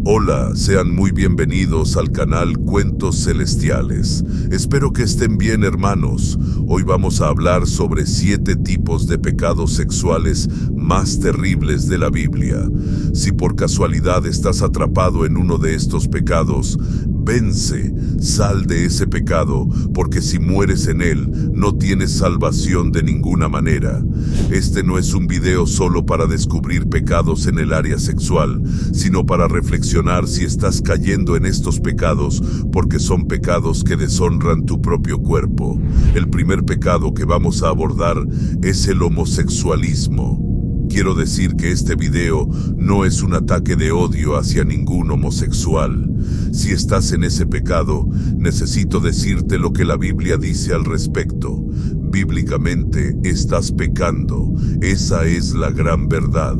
Hola, sean muy bienvenidos al canal Cuentos Celestiales. Espero que estén bien, hermanos. Hoy vamos a hablar sobre 7 tipos de pecados sexuales más terribles de la Biblia. Si por casualidad estás atrapado en uno de estos pecados, vence, sal de ese pecado, porque si mueres en él, no tienes salvación de ninguna manera. Este no es un video solo para descubrir pecados en el área sexual, sino para reflexionar si estás cayendo en estos pecados, porque son pecados que deshonran tu propio cuerpo. El primer pecado que vamos a abordar es el homosexualismo. Quiero decir que este video no es un ataque de odio hacia ningún homosexual. Si estás en ese pecado, necesito decirte lo que la Biblia dice al respecto. Bíblicamente estás pecando. Esa es la gran verdad.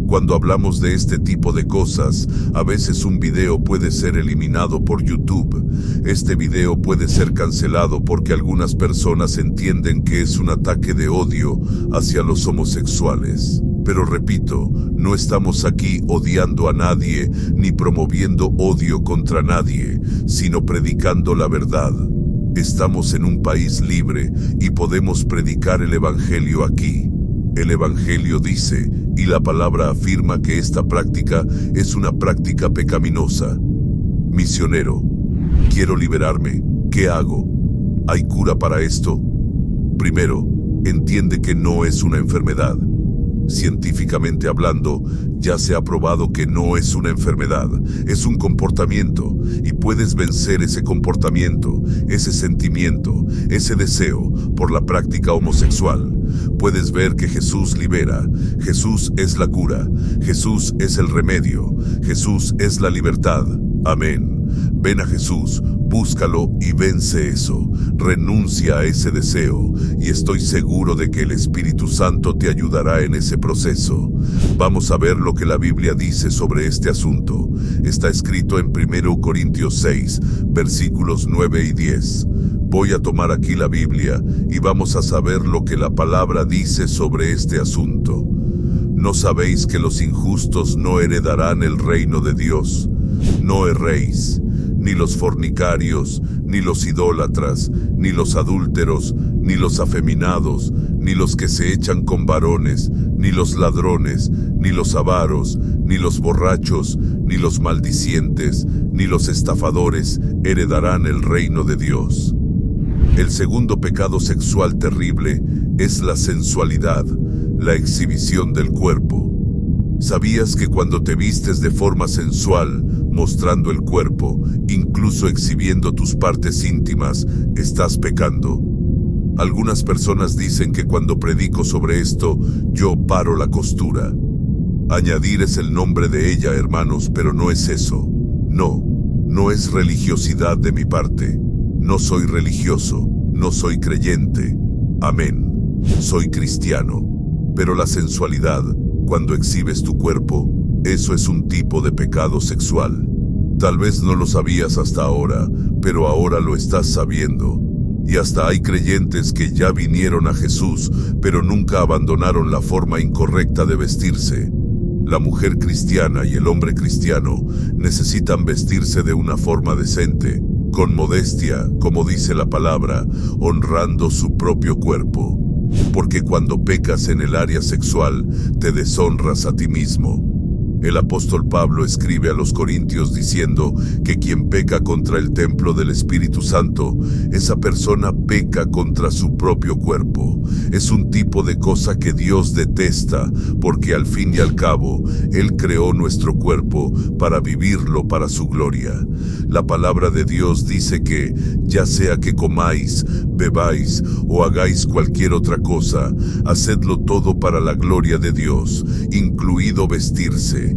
Cuando hablamos de este tipo de cosas, a veces un video puede ser eliminado por YouTube. Este video puede ser cancelado porque algunas personas entienden que es un ataque de odio hacia los homosexuales. Pero repito, no estamos aquí odiando a nadie ni promoviendo odio contra nadie, sino predicando la verdad. Estamos en un país libre y podemos predicar el Evangelio aquí. El Evangelio dice, y la palabra afirma que esta práctica es una práctica pecaminosa. Misionero, quiero liberarme. ¿Qué hago? ¿Hay cura para esto? Primero, entiende que no es una enfermedad. Científicamente hablando, ya se ha probado que no es una enfermedad, es un comportamiento, y puedes vencer ese comportamiento, ese sentimiento, ese deseo por la práctica homosexual. Puedes ver que Jesús libera, Jesús es la cura, Jesús es el remedio, Jesús es la libertad. Amén. Ven a Jesús, búscalo y vence eso. Renuncia a ese deseo y estoy seguro de que el Espíritu Santo te ayudará en ese proceso. Vamos a ver lo que la Biblia dice sobre este asunto. Está escrito en 1 Corintios 6, versículos 9 y 10. Voy a tomar aquí la Biblia y vamos a saber lo que la palabra dice sobre este asunto. ¿No sabéis que los injustos no heredarán el reino de Dios? No erréis, ni los fornicarios, ni los idólatras, ni los adúlteros, ni los afeminados, ni los que se echan con varones, ni los ladrones, ni los avaros, ni los borrachos, ni los maldicientes, ni los estafadores heredarán el reino de Dios. El segundo pecado sexual terrible es la sensualidad, la exhibición del cuerpo. ¿Sabías que cuando te vistes de forma sensual, mostrando el cuerpo, incluso exhibiendo tus partes íntimas, estás pecando? Algunas personas dicen que cuando predico sobre esto, yo paro la costura. Añadir es el nombre de ella, hermanos, pero no es eso. No es religiosidad de mi parte. No soy religioso, no soy creyente. Amén. Soy cristiano. Pero la sensualidad, cuando exhibes tu cuerpo, eso es un tipo de pecado sexual. Tal vez no lo sabías hasta ahora, pero ahora lo estás sabiendo. Y hasta hay creyentes que ya vinieron a Jesús, pero nunca abandonaron la forma incorrecta de vestirse. La mujer cristiana y el hombre cristiano necesitan vestirse de una forma decente, con modestia, como dice la palabra, honrando su propio cuerpo. Porque cuando pecas en el área sexual, te deshonras a ti mismo. El apóstol Pablo escribe a los Corintios diciendo que quien peca contra el templo del Espíritu Santo, esa persona peca contra su propio cuerpo. Es un tipo de cosa que Dios detesta, porque al fin y al cabo, Él creó nuestro cuerpo para vivirlo para su gloria. La palabra de Dios dice que, ya sea que comáis, bebáis o hagáis cualquier otra cosa, hacedlo todo para la gloria de Dios, incluido vestirse.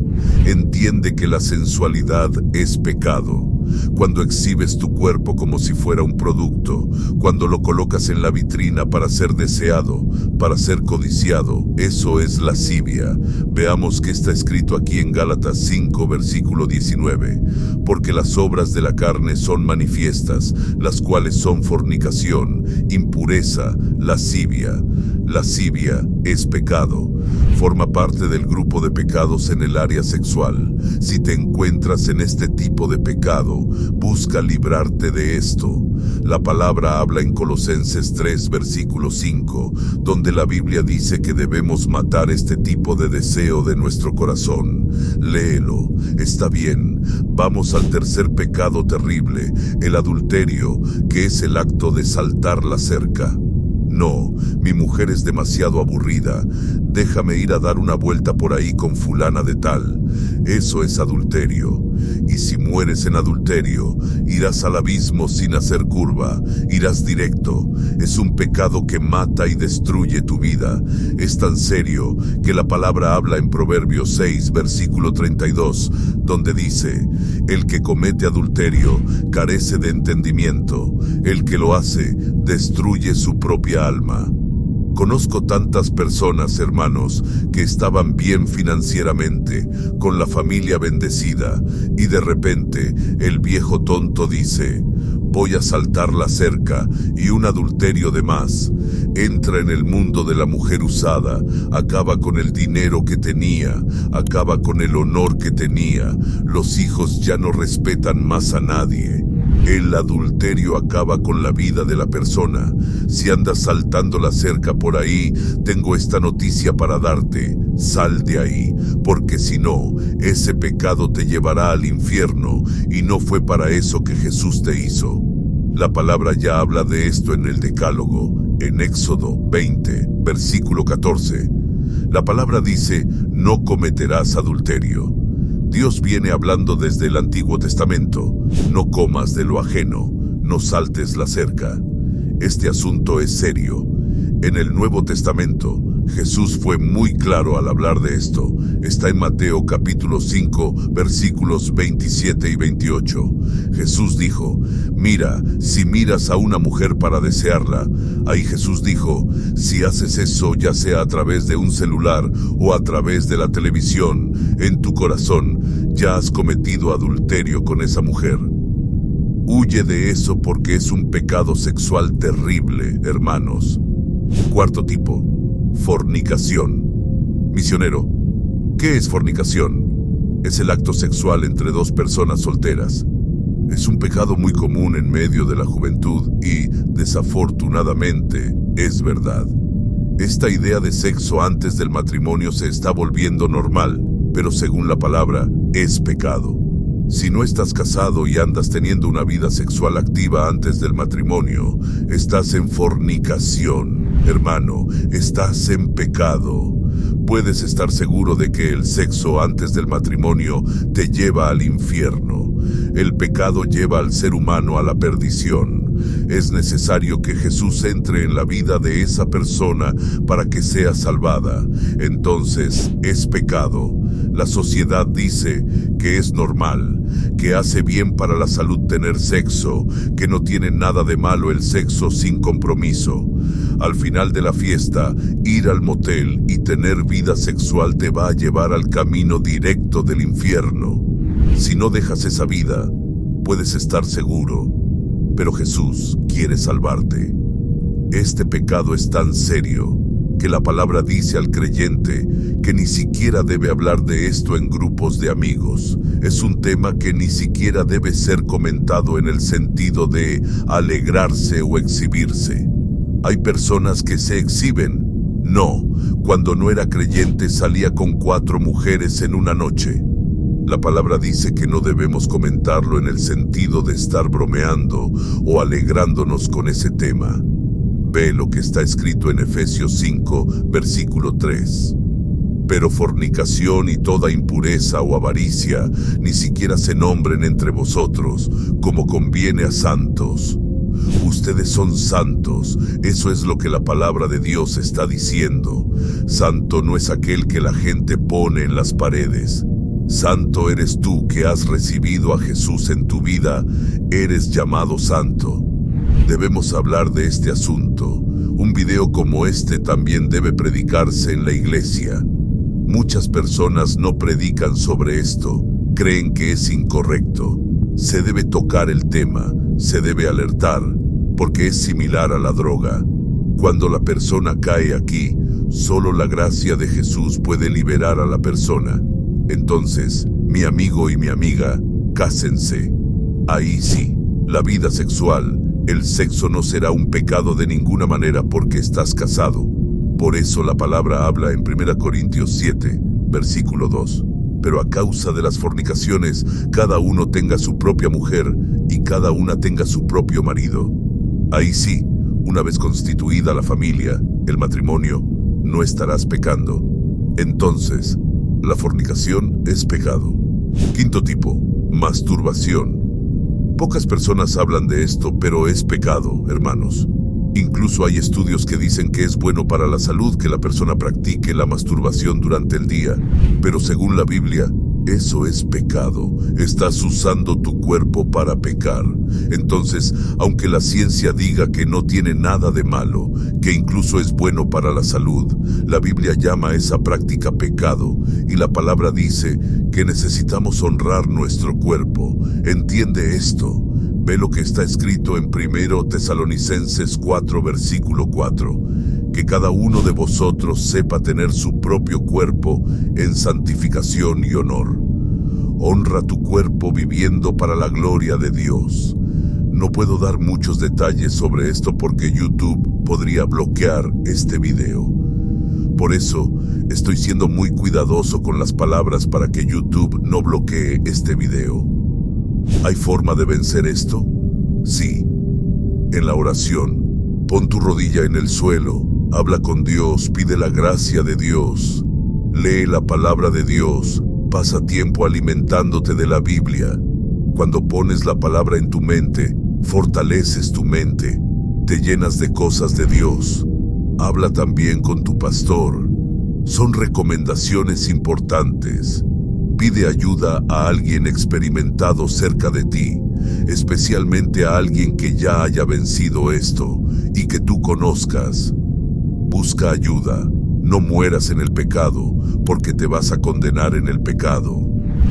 Entiende que la sensualidad es pecado. Cuando exhibes tu cuerpo como si fuera un producto, cuando lo colocas en la vitrina para ser deseado, para ser codiciado, eso es lascivia. Veamos qué está escrito aquí en Gálatas 5, versículo 19. Porque las obras de la carne son manifiestas, las cuales son fornicación, impureza, lascivia, Lascivia es pecado. Forma parte del grupo de pecados en el área sexual. Si te encuentras en este tipo de pecado, busca librarte de esto. La palabra habla en Colosenses 3, versículo 5, donde la Biblia dice que debemos matar este tipo de deseo de nuestro corazón. Léelo. Está bien. Vamos al tercer pecado terrible, el adulterio, que es el acto de saltar la cerca. No, mi mujer es demasiado aburrida. Déjame ir a dar una vuelta por ahí con fulana de tal. Eso es adulterio. Y si mueres en adulterio, irás al abismo sin hacer curva. Irás directo. Es un pecado que mata y destruye tu vida. Es tan serio que la palabra habla en Proverbios 6, versículo 32, donde dice: el que comete adulterio carece de entendimiento. El que lo hace destruye su propia alma. Conozco tantas personas, hermanos, que estaban bien financieramente, con la familia bendecida, y de repente el viejo tonto dice: voy a saltar la cerca, y un adulterio de más. Entra en el mundo de la mujer usada, acaba con el dinero que tenía, acaba con el honor que tenía. Los hijos ya no respetan más a nadie. El adulterio acaba con la vida de la persona. Si andas saltando la cerca por ahí, tengo esta noticia para darte: sal de ahí, porque si no, ese pecado te llevará al infierno, y no fue para eso que Jesús te hizo. La palabra ya habla de esto en el Decálogo, en Éxodo 20, versículo 14. La palabra dice: no cometerás adulterio. Dios viene hablando desde el Antiguo Testamento: no comas de lo ajeno, no saltes la cerca. Este asunto es serio. En el Nuevo Testamento, Jesús fue muy claro al hablar de esto. Está en Mateo capítulo 5, versículos 27 y 28. Jesús dijo: mira, si miras a una mujer para desearla. Ahí Jesús dijo: si haces eso, ya sea a través de un celular o a través de la televisión, en tu corazón ya has cometido adulterio con esa mujer. Huye de eso, porque es un pecado sexual terrible, hermanos. Cuarto tipo: fornicación. Misionero, ¿qué es fornicación? Es el acto sexual entre dos personas solteras. Es un pecado muy común en medio de la juventud y, desafortunadamente, es verdad. Esta idea de sexo antes del matrimonio se está volviendo normal, pero según la palabra, es pecado. Si no estás casado y andas teniendo una vida sexual activa antes del matrimonio, estás en fornicación. Hermano, estás en pecado. Puedes estar seguro de que el sexo antes del matrimonio te lleva al infierno. El pecado lleva al ser humano a la perdición. Es necesario que Jesús entre en la vida de esa persona para que sea salvada. Entonces, es pecado. La sociedad dice que es normal, que hace bien para la salud tener sexo, que no tiene nada de malo el sexo sin compromiso. Al final de la fiesta, ir al motel y tener vida sexual te va a llevar al camino directo del infierno. Si no dejas esa vida, puedes estar seguro, pero Jesús quiere salvarte. Este pecado es tan serio que la palabra dice al creyente que ni siquiera debe hablar de esto en grupos de amigos. Es un tema que ni siquiera debe ser comentado en el sentido de alegrarse o exhibirse. Hay personas que se exhiben. No, cuando no era creyente salía con 4 mujeres en una noche. La palabra dice que no debemos comentarlo en el sentido de estar bromeando o alegrándonos con ese tema. Ve lo que está escrito en Efesios 5, versículo 3. Pero fornicación y toda impureza o avaricia ni siquiera se nombren entre vosotros, como conviene a santos. Ustedes son santos, eso es lo que la palabra de Dios está diciendo. Santo no es aquel que la gente pone en las paredes. Santo eres tú que has recibido a Jesús en tu vida, eres llamado santo. Debemos hablar de este asunto. Un video como este también debe predicarse en la iglesia. Muchas personas no predican sobre esto, creen que es incorrecto. Se debe tocar el tema, se debe alertar, porque es similar a la droga. Cuando la persona cae aquí, solo la gracia de Jesús puede liberar a la persona. Entonces, mi amigo y mi amiga, cásense. Ahí sí, la vida sexual, el sexo no será un pecado de ninguna manera porque estás casado. Por eso la palabra habla en 1 Corintios 7, versículo 2. Pero a causa de las fornicaciones, cada uno tenga su propia mujer y cada una tenga su propio marido. Ahí sí, una vez constituida la familia, el matrimonio, no estarás pecando. Entonces, la fornicación es pecado. Quinto tipo, masturbación. Pocas personas hablan de esto, pero es pecado, hermanos. Incluso hay estudios que dicen que es bueno para la salud que la persona practique la masturbación durante el día, pero según la Biblia, eso es pecado. Estás usando tu cuerpo para pecar. Entonces, aunque la ciencia diga que no tiene nada de malo, que incluso es bueno para la salud, la Biblia llama a esa práctica pecado, y la palabra dice que necesitamos honrar nuestro cuerpo. ¿Entiende esto? Ve lo que está escrito en 1 Tesalonicenses 4, versículo 4. Que cada uno de vosotros sepa tener su propio cuerpo en santificación y honor. Honra tu cuerpo viviendo para la gloria de Dios. No puedo dar muchos detalles sobre esto porque YouTube podría bloquear este video. Por eso, estoy siendo muy cuidadoso con las palabras para que YouTube no bloquee este video. ¿Hay forma de vencer esto? Sí. En la oración, pon tu rodilla en el suelo, habla con Dios, pide la gracia de Dios, lee la palabra de Dios, pasa tiempo alimentándote de la Biblia. Cuando pones la palabra en tu mente, fortaleces tu mente, te llenas de cosas de Dios. Habla también con tu pastor. Son recomendaciones importantes. Pide ayuda a alguien experimentado cerca de ti, especialmente a alguien que ya haya vencido esto y que tú conozcas. Busca ayuda. No mueras en el pecado, porque te vas a condenar en el pecado.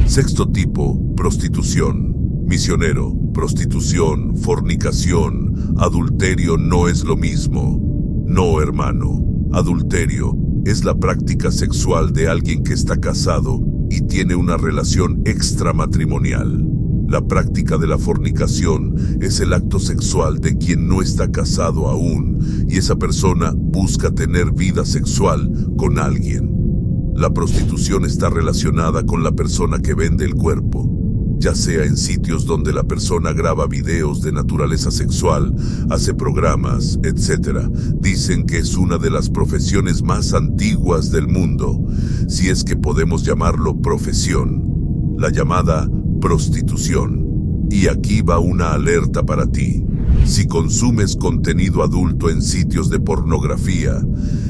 Sexto tipo, prostitución. Misionero, prostitución, fornicación, adulterio no es lo mismo. No, hermano. Adulterio es la práctica sexual de alguien que está casado y tiene una relación extramatrimonial. La práctica de la fornicación es el acto sexual de quien no está casado aún, y esa persona busca tener vida sexual con alguien. La prostitución está relacionada con la persona que vende el cuerpo, ya sea en sitios donde la persona graba videos de naturaleza sexual, hace programas, etc. Dicen que es una de las profesiones más antiguas del mundo, si es que podemos llamarlo profesión, la llamada prostitución. Y aquí va una alerta para ti. Si consumes contenido adulto en sitios de pornografía,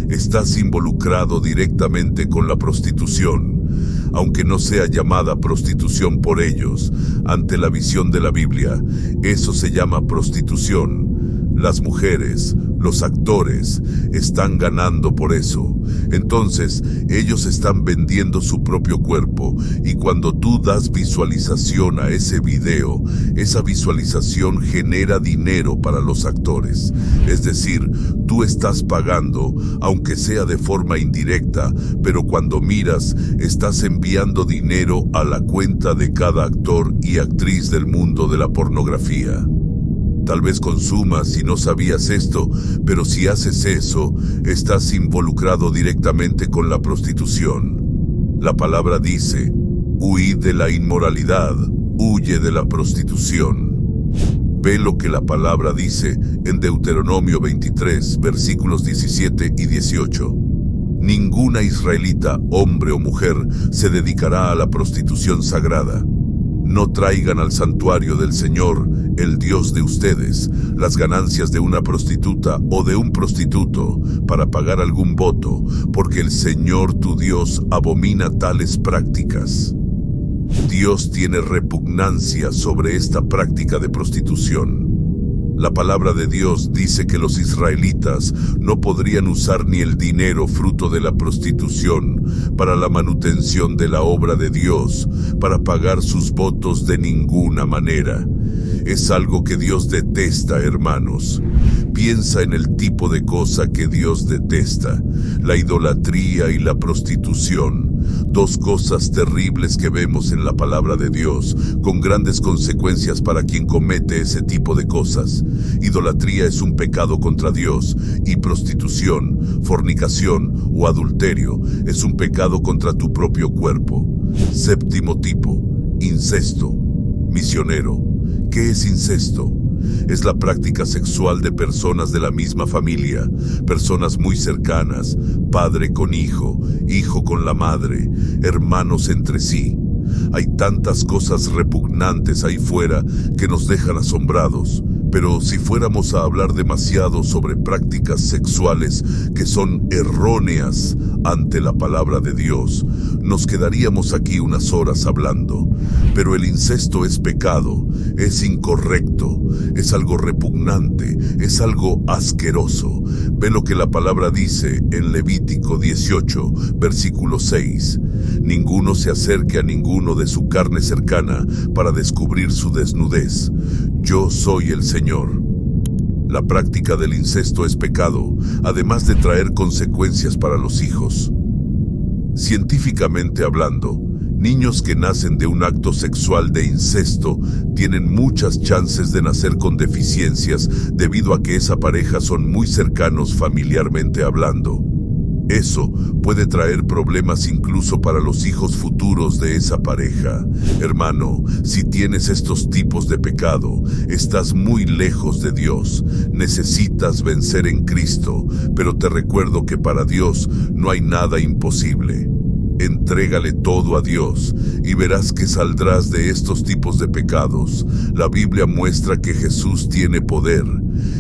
estás involucrado directamente con la prostitución, aunque no sea llamada prostitución por ellos. Ante la visión de la Biblia, eso se llama prostitución. Las mujeres, los actores, están ganando por eso. Entonces, ellos están vendiendo su propio cuerpo, y cuando tú das visualización a ese video, esa visualización genera dinero para los actores. Es decir, tú estás pagando, aunque sea de forma indirecta, pero cuando miras, estás enviando dinero a la cuenta de cada actor y actriz del mundo de la pornografía. Tal vez consumas y no sabías esto, pero si haces eso, estás involucrado directamente con la prostitución. La palabra dice, huid de la inmoralidad, huye de la prostitución. Ve lo que la palabra dice en Deuteronomio 23, versículos 17 y 18. Ninguna israelita, hombre o mujer, se dedicará a la prostitución sagrada. No traigan al santuario del Señor, el Dios de ustedes, las ganancias de una prostituta o de un prostituto para pagar algún voto, porque el Señor tu Dios abomina tales prácticas. Dios tiene repugnancia sobre esta práctica de prostitución. La palabra de Dios dice que los israelitas no podrían usar ni el dinero fruto de la prostitución para la manutención de la obra de Dios, para pagar sus votos de ninguna manera. Es algo que Dios detesta, hermanos. Piensa en el tipo de cosa que Dios detesta: la idolatría y la prostitución. Dos cosas terribles que vemos en la palabra de Dios, con grandes consecuencias para quien comete ese tipo de cosas. Idolatría es un pecado contra Dios, y prostitución, fornicación o adulterio es un pecado contra tu propio cuerpo. Séptimo tipo: incesto. Misionero, ¿qué es incesto? Es la práctica sexual de personas de la misma familia, personas muy cercanas, padre con hijo, hijo con la madre, hermanos entre sí. Hay tantas cosas repugnantes ahí fuera que nos dejan asombrados, pero si fuéramos a hablar demasiado sobre prácticas sexuales que son erróneas ante la palabra de Dios, nos quedaríamos aquí unas horas hablando. Pero el incesto es pecado, es incorrecto, es algo repugnante, es algo asqueroso. Ve lo que la palabra dice en Levítico 18, versículo 6. Ninguno se acerque a ninguno de su carne cercana para descubrir su desnudez. Yo soy el Señor. La práctica del incesto es pecado, además de traer consecuencias para los hijos. Científicamente hablando, niños que nacen de un acto sexual de incesto tienen muchas chances de nacer con deficiencias debido a que esa pareja son muy cercanos familiarmente hablando. Eso puede traer problemas incluso para los hijos futuros de esa pareja. Hermano, si tienes estos tipos de pecado, estás muy lejos de Dios. Necesitas vencer en Cristo, pero te recuerdo que para Dios no hay nada imposible. Entrégale todo a Dios y verás que saldrás de estos tipos de pecados. La Biblia muestra que Jesús tiene poder.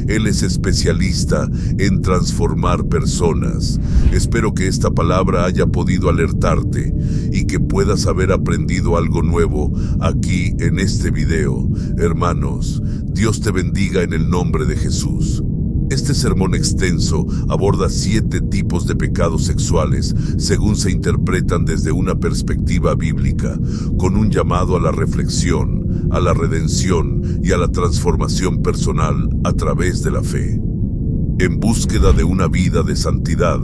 Él es especialista en transformar personas. Espero que esta palabra haya podido alertarte y que puedas haber aprendido algo nuevo aquí en este video. Hermanos, Dios te bendiga en el nombre de Jesús. Este sermón extenso aborda 7 tipos de pecados sexuales, según se interpretan desde una perspectiva bíblica, con un llamado a la reflexión, a la redención y a la transformación personal a través de la fe. En búsqueda de una vida de santidad,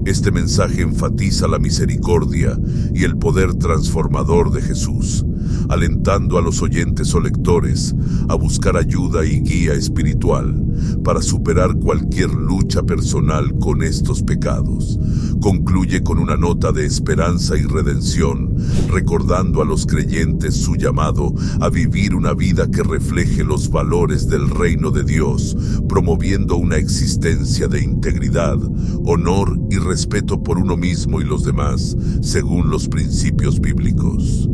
este mensaje enfatiza la misericordia y el poder transformador de Jesús, alentando a los oyentes o lectores a buscar ayuda y guía espiritual para superar cualquier lucha personal con estos pecados. Concluye con una nota de esperanza y redención, recordando a los creyentes su llamado a vivir una vida que refleje los valores del reino de Dios, promoviendo una existencia de integridad, honor y respeto por uno mismo y los demás, según los principios bíblicos.